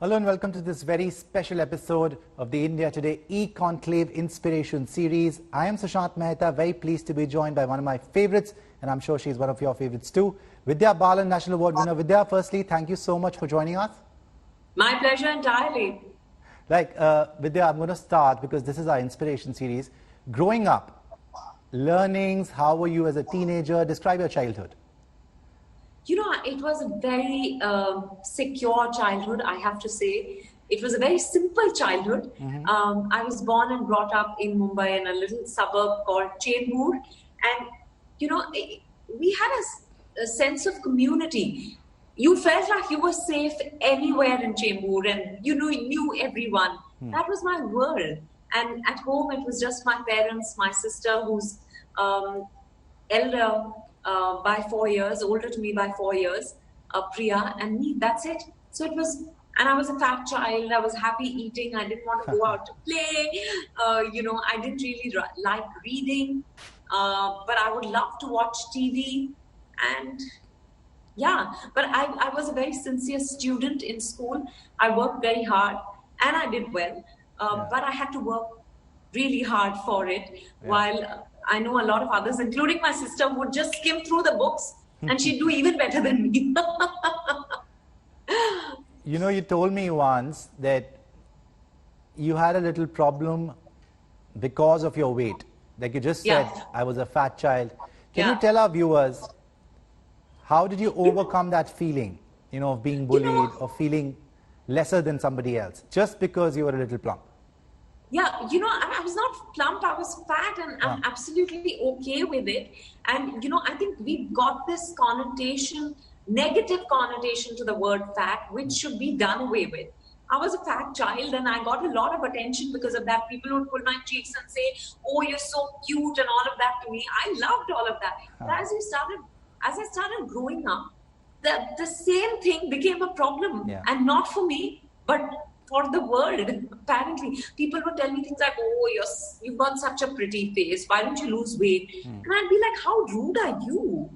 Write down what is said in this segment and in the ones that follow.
Hello and welcome to this very special episode of the India Today Conclave Inspiration Series. I am Sushant Mehta, very pleased to be joined by one of my favorites, and I'm sure she's one of your favorites too, Vidya Balan, National Award winner. Vidya, firstly, thank you so much for joining us. My pleasure entirely. Vidya, I'm going to start because this is our inspiration series. Growing up, learnings, how were you as a teenager? Describe your childhood. You know, it was a very secure childhood, I have to say. It was a very simple childhood. I was born and brought up in Mumbai in a little suburb called Chembur. And, you know, we had a sense of community. You felt like you were safe anywhere in Chembur and you knew everyone. That was my world. And at home, it was just my parents, my sister who's elder by 4 years, older to me by 4 years, Priya, and me. That's it. So it was, and I was a fat child. I was happy eating. I didn't want to go out to play. I didn't really like reading, but I would love to watch TV. And yeah, but I was a very sincere student in school. I worked very hard and I did well, but I had to work really hard for it while I know a lot of others, including my sister, would just skim through the books and she'd do even better than me. You know, you told me once that you had a little problem because of your weight. Like you just said, I was a fat child. Can you tell our viewers, how did you overcome that feeling, of being bullied or feeling lesser than somebody else just because you were a little plump? Yeah, I was not plump, I was fat, and I'm absolutely okay with it. And, I think we've got this connotation, negative connotation to the word fat, which should be done away with. I was a fat child and I got a lot of attention because of that. People would pull my cheeks and say, oh, you're so cute and all of that to me. I loved all of that. But as I started growing up, the same thing became a problem. And not for me, but for the world. Apparently, people would tell me things like, oh, you've got such a pretty face. Why don't you lose weight? And I'd be like, how rude are you?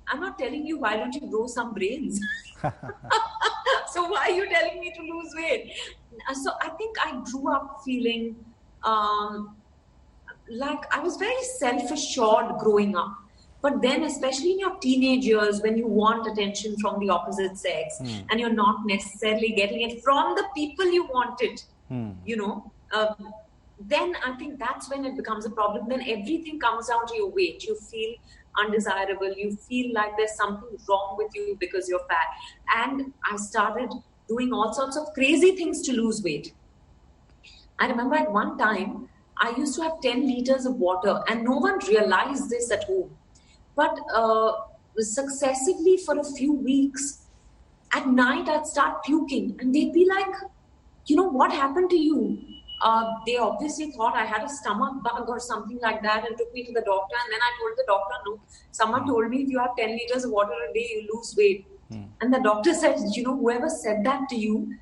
I'm not telling you, why don't you grow some brains? So why are you telling me to lose weight? So I think I grew up feeling like I was very self-assured growing up. But then, especially in your teenage years, when you want attention from the opposite sex and you're not necessarily getting it from the people you want it, then I think that's when it becomes a problem. Then everything comes down to your weight. You feel undesirable. You feel like there's something wrong with you because you're fat. And I started doing all sorts of crazy things to lose weight. I remember at one time, I used to have 10 liters of water and no one realized this at home. But successively for a few weeks, at night I'd start puking and they'd be like, what happened to you? They obviously thought I had a stomach bug or something like that and took me to the doctor. And then I told the doctor, no, someone told me if you have 10 liters of water a day, you lose weight. And the doctor said, whoever said that to you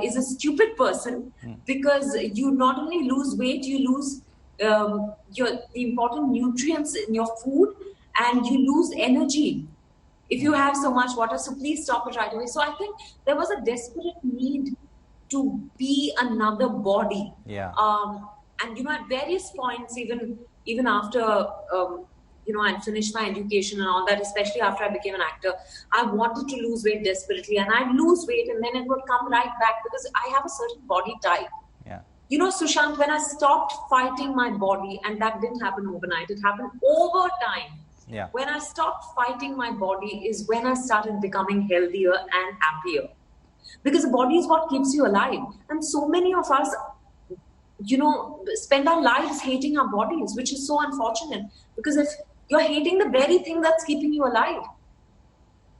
is a stupid person because you not only lose weight, you lose the important nutrients in your food, and you lose energy if you have so much water. So please stop it right away. So I think there was a desperate need to be another body. And at various points, even after I'd finished my education and all that, especially after I became an actor, I wanted to lose weight desperately, and I'd lose weight and then it would come right back because I have a certain body type. Sushant, when I stopped fighting my body, and that didn't happen overnight, it happened over time. When I stopped fighting my body is when I started becoming healthier and happier. Because the body is what keeps you alive. And so many of us, spend our lives hating our bodies, which is so unfortunate. Because if you're hating the very thing that's keeping you alive,